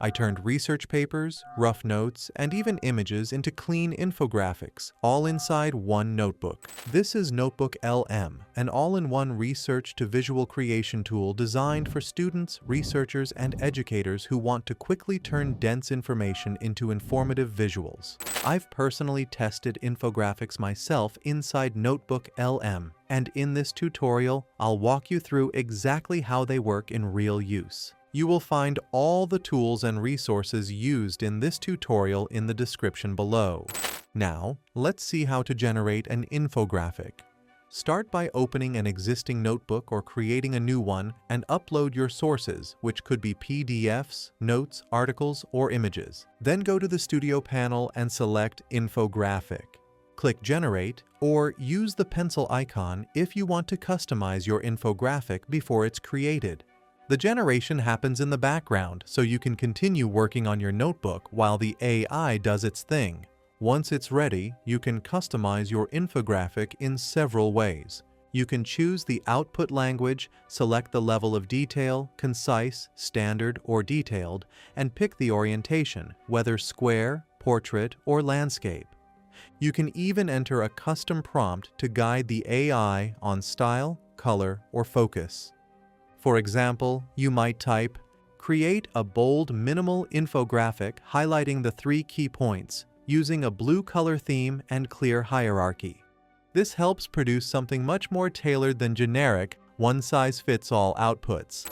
I turned research papers, rough notes, and even images into clean infographics, all inside one notebook. This is NotebookLM, an all-in-one research to visual creation tool designed for students, researchers, and educators who want to quickly turn dense information into informative visuals. I've personally tested infographics myself inside NotebookLM, and in this tutorial, I'll walk you through exactly how they work in real use. You will find all the tools and resources used in this tutorial in the description below. Now, let's see how to generate an infographic. Start by opening an existing notebook or creating a new one and upload your sources, which could be PDFs, notes, articles, or images. Then go to the Studio panel and select Infographic. Click Generate, or use the pencil icon if you want to customize your infographic before it's created. The generation happens in the background, so you can continue working on your notebook while the AI does its thing. Once it's ready, you can customize your infographic in several ways. You can choose the output language, select the level of detail, concise, standard, or detailed, and pick the orientation, whether square, portrait, or landscape. You can even enter a custom prompt to guide the AI on style, color, or focus. For example, you might type, "Create a bold, minimal infographic highlighting the 3 key points, using a blue color theme and clear hierarchy." This helps produce something much more tailored than generic, one-size-fits-all outputs.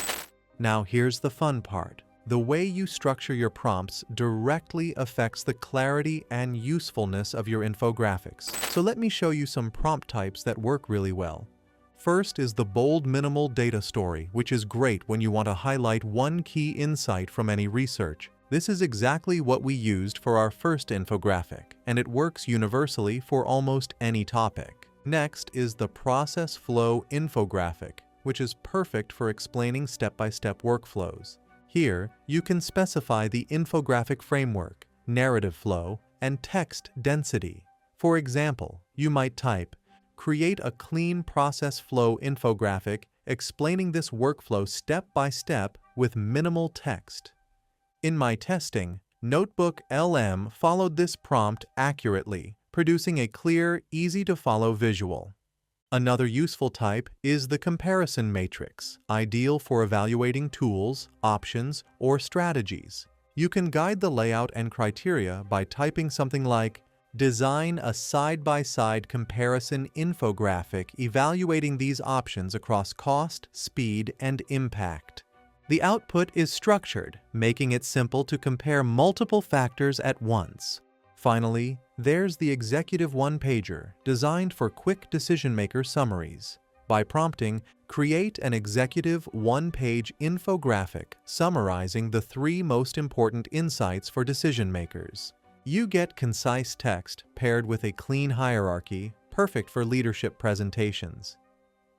Now here's the fun part. The way you structure your prompts directly affects the clarity and usefulness of your infographics. So let me show you some prompt types that work really well. First is the bold minimal data story, which is great when you want to highlight one key insight from any research. This is exactly what we used for our first infographic, and it works universally for almost any topic. Next is the process flow infographic, which is perfect for explaining step-by-step workflows. Here, you can specify the infographic framework, narrative flow, and text density. For example, you might type, "Create a clean process flow infographic explaining this workflow step by step with minimal text." In my testing, NotebookLM followed this prompt accurately, producing a clear, easy-to-follow visual. Another useful type is the comparison matrix, ideal for evaluating tools, options, or strategies. You can guide the layout and criteria by typing something like, "Design a side-by-side comparison infographic evaluating these options across cost, speed, and impact." The output is structured, making it simple to compare multiple factors at once. Finally, there's the executive one-pager, designed for quick decision-maker summaries. By prompting, "Create an executive one-page infographic summarizing the 3 most important insights for decision-makers." You get concise text paired with a clean hierarchy, perfect for leadership presentations.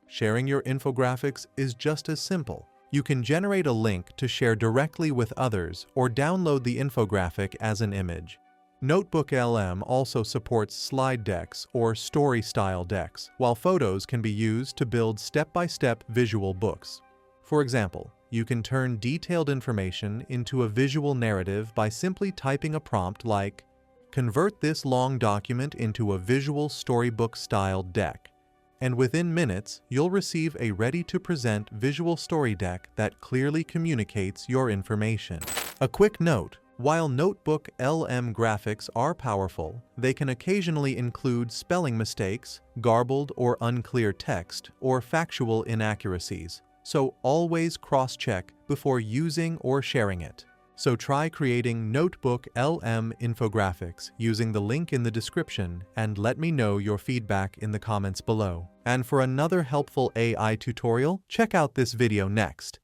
Sharing your infographics is just as simple. You can generate a link to share directly with others or download the infographic as an image. NotebookLM also supports slide decks or story-style decks, while photos can be used to build step-by-step visual books. For example, you can turn detailed information into a visual narrative by simply typing a prompt like, "Convert this long document into a visual storybook-style deck." And within minutes, you'll receive a ready-to-present visual story deck that clearly communicates your information. A quick note, while NotebookLM graphics are powerful, they can occasionally include spelling mistakes, garbled or unclear text, or factual inaccuracies. So always cross-check before using or sharing it. So try creating NotebookLM infographics using the link in the description and let me know your feedback in the comments below. And for another helpful AI tutorial, check out this video next.